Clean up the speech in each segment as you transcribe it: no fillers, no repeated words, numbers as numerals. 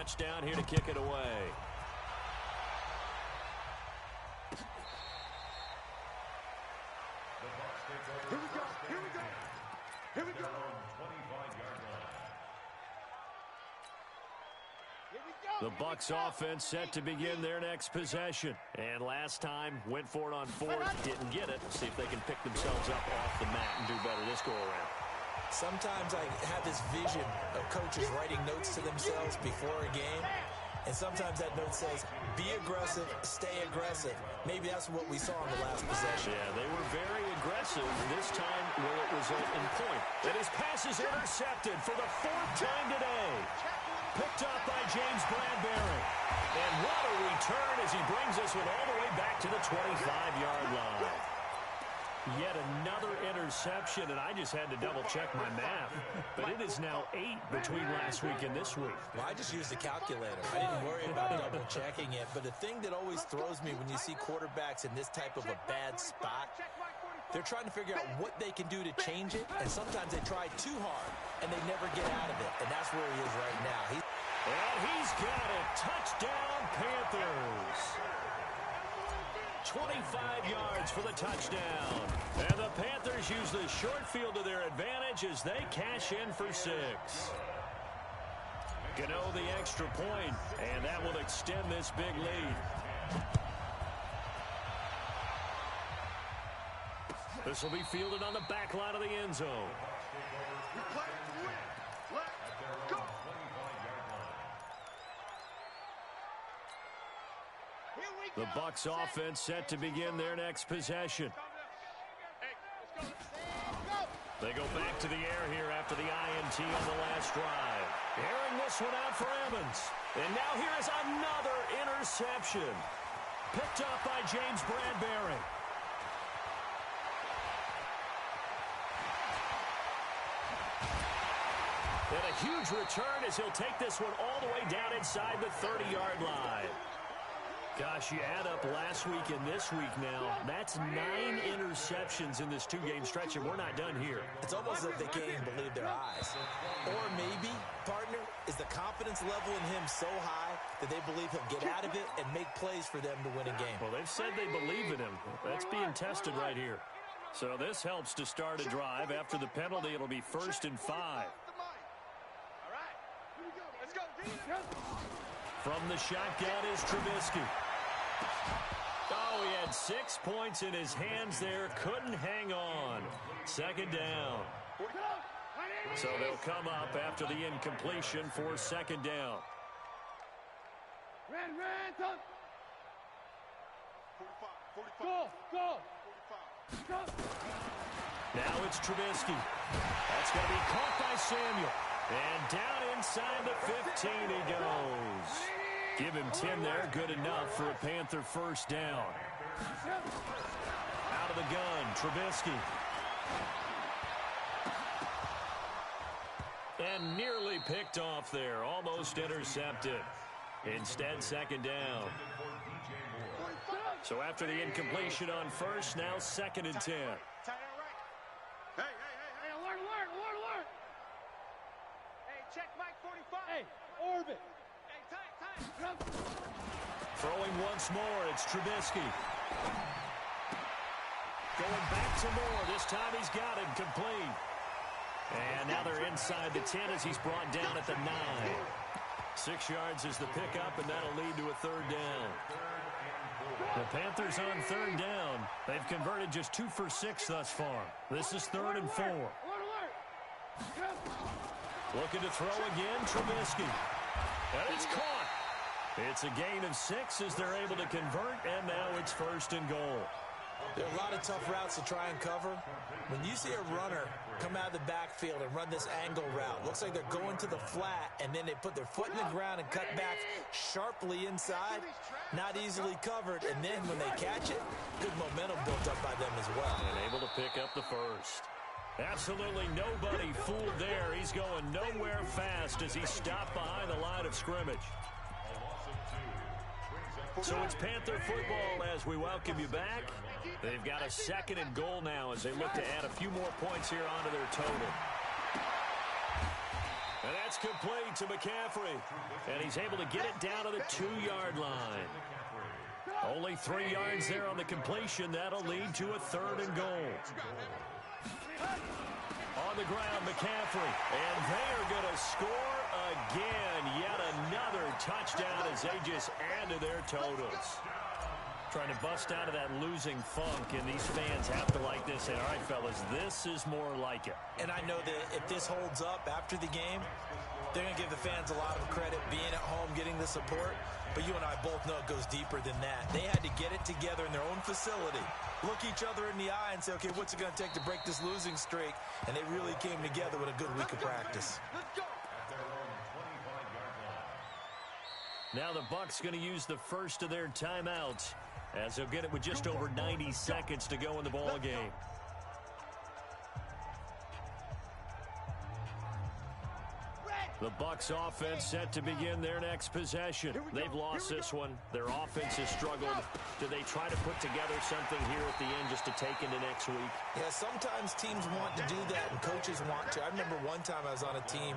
touchdown here to kick it away. Here we go. Here we go. Here we go. 25-yard line. The Bucs offense set to begin their next possession. And last time, went for it on fourth, didn't get it. See if they can pick themselves up off the mat and do better this go-around. Sometimes I have this vision of coaches writing notes to themselves before a game. And sometimes that note says, be aggressive, stay aggressive. Maybe that's what we saw in the last possession. Yeah, they were very aggressive. This time will it result in point. And his pass is intercepted for the fourth time today. Picked up by James Bradbury. And what a return as he brings this one all the way back to the 25-yard line. Yet another interception, and I just had to double-check my math. But it is now 8 between last week and this week. Well, I just used a calculator. I didn't worry about double-checking it. But the thing that always throws me when you see quarterbacks in this type of a bad spot, they're trying to figure out what they can do to change it, and sometimes they try too hard, and they never get out of it. And that's where he is right now. And he's got it. Touchdown, Panthers. 25 yards for the touchdown. And the Panthers use the short field to their advantage as they cash in for 6. Gano the extra point, and that will extend this big lead. This will be fielded on the back line of the end zone. The Bucs offense set to begin their next possession. They go back to the air here after the INT on the last drive. Airing this one out for Evans. And now here is another interception. Picked up by James Bradbury. And a huge return as he'll take this one all the way down inside the 30-yard line. Gosh, you add up last week and this week now, that's 9 interceptions in this 2-game stretch, and we're not done here. It's almost like they can't even believe their eyes. Or maybe, partner, is the confidence level in him so high that they believe he'll get out of it and make plays for them to win a game. Well, they've said they believe in him. That's being tested right here. So this helps to start a drive. After the penalty, it'll be 1st and 5. All right. Here we go. Let's go. From the shotgun is Trubisky. Oh, he had 6 points in his hands there. Couldn't hang on. 2nd down. So they'll come up after the incompletion for 2nd down. Red, come. 45. Go. 45. Now it's Trubisky. That's going to be caught by Samuel. And down inside the 15 he goes. Give him 10 there. Good enough for a Panther 1st down. Out of the gun, Trubisky. And nearly picked off there. Almost intercepted. Instead, 2nd down. So after the incompletion on 1st, now 2nd and 10. Hey, alert. Hey, check Mike 45. Hey, orbit. Hey, tight. Throwing once more, it's Trubisky. Going back to Moore. This time he's got him complete. And now they're inside the 10 as he's brought down at the 9. 6 yards is the pickup, and that'll lead to a 3rd down. The Panthers on 3rd down. They've converted just 2 for 6 thus far. This is 3rd and 4. Looking to throw again, Trubisky. And it's caught. It's a gain of 6 as they're able to convert, and now it's 1st and goal. There are a lot of tough routes to try and cover. When you see a runner come out of the backfield and run this angle route, looks like they're going to the flat, and then they put their foot in the ground and cut back sharply inside, not easily covered, and then when they catch it, good momentum built up by them as well. And able to pick up the 1st. Absolutely nobody fooled there. He's going nowhere fast as he stopped behind the line of scrimmage. So it's Panther football as we welcome you back. They've got a 2nd and goal now as they look to add a few more points here onto their total. And that's complete to McCaffrey. And he's able to get it down to the 2-yard line. Only 3 yards there on the completion. That'll lead to a 3rd and goal. On the ground, McCaffrey. And they are going to score again. Yet another touchdown as they just add to their totals. Trying to bust out of that losing funk, and these fans have to like this. And, all right, fellas, this is more like it. And I know that if this holds up after the game, they're going to give the fans a lot of credit being at home, getting the support. But you and I both know it goes deeper than that. They had to get it together in their own facility, look each other in the eye and say, okay, what's it going to take to break this losing streak? And they really came together with a good week of practice. Now the Bucs going to use the first of their timeouts, as they'll get it with just over 90 seconds to go in the ball game. The Bucs offense set to begin their next possession. They've lost this one. Their offense has struggled. Do they try to put together something here at the end just to take into next week? Yeah, sometimes teams want to do that and coaches want to. I remember one time I was on a team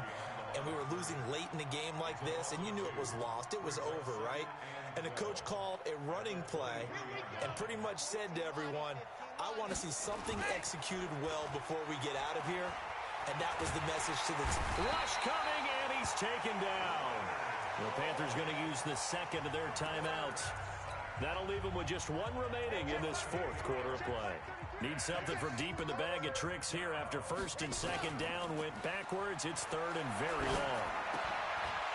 and we were losing late in a game like this, and you knew it was lost. It was over, right? And the coach called a running play and pretty much said to everyone, I want to see something executed well before we get out of here. And that was the message to the team. Rush coming, and he's taken down. The Panthers going to use the second of their timeouts. That'll leave them with just 1 remaining in this 4th quarter of play. Need something from deep in the bag of tricks here after 1st and 2nd down went backwards. It's 3rd and very long.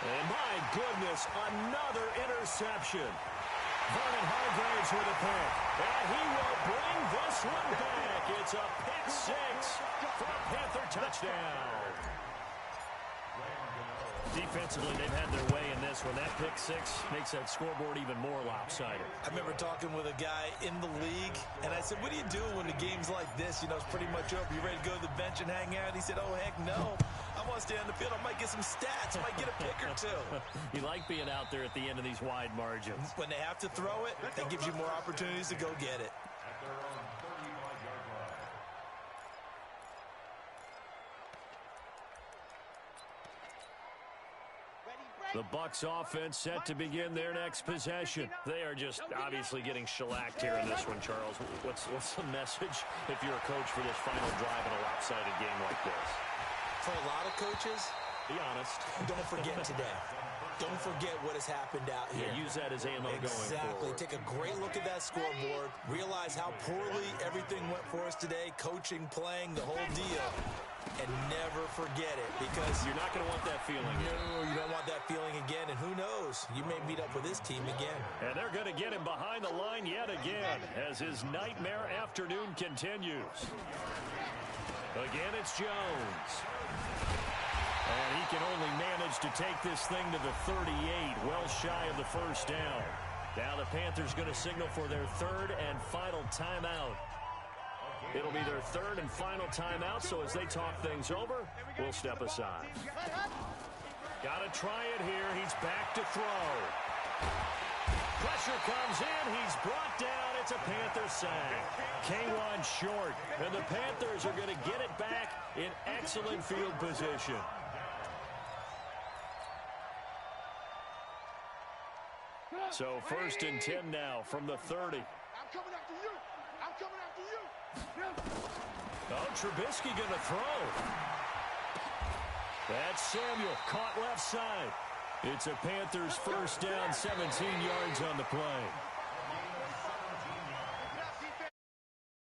And my goodness, another interception. Vernon Hargreaves with a pick. And he will bring this one back. It's a pick 6 for a Panther touchdown. Defensively, they've had their way in this one. That pick 6 makes that scoreboard even more lopsided. I remember talking with a guy in the league, and I said, what do you do when the game's like this? You know, it's pretty much over. You ready to go to the bench and hang out? He said, oh, heck no. I want to stay on the field. I might get some stats. I might get a pick or 2. You like being out there at the end of these wide margins. When they have to throw it, that gives you more opportunities to go get it. The Bucs offense set to begin their next possession. They are just obviously getting shellacked here in this one, Charles. What's the message if you're a coach for this final drive in a lopsided game like this? For a lot of coaches, be honest. Don't forget today. Don't forget what has happened out here. Yeah, use that as ammo going forward. Exactly. Take a great look at that scoreboard. Realize how poorly everything went for us today. Coaching, playing, the whole deal. And never forget it, because you're not going to want that feeling. No, you don't want that feeling again. And who knows? You may meet up with this team again. And they're going to get him behind the line yet again as his nightmare afternoon continues. Again, it's Jones. And he can only manage to take this thing to the 38, well shy of the 1st down. Now the Panthers going to signal for their 3rd and final timeout. It'll be their 3rd and final timeout, so as they talk things over, we'll step aside. Got to try it here. He's back to throw. Pressure comes in. He's brought down. It's a Panther sack. K1 short, and the Panthers are going to get it back in excellent field position. So 1st and 10 now from the 30. I'm coming after you. I'm coming after you. Oh, Trubisky going to throw. That's Samuel caught left side. It's a Panthers 1st down, 17 yards on the play.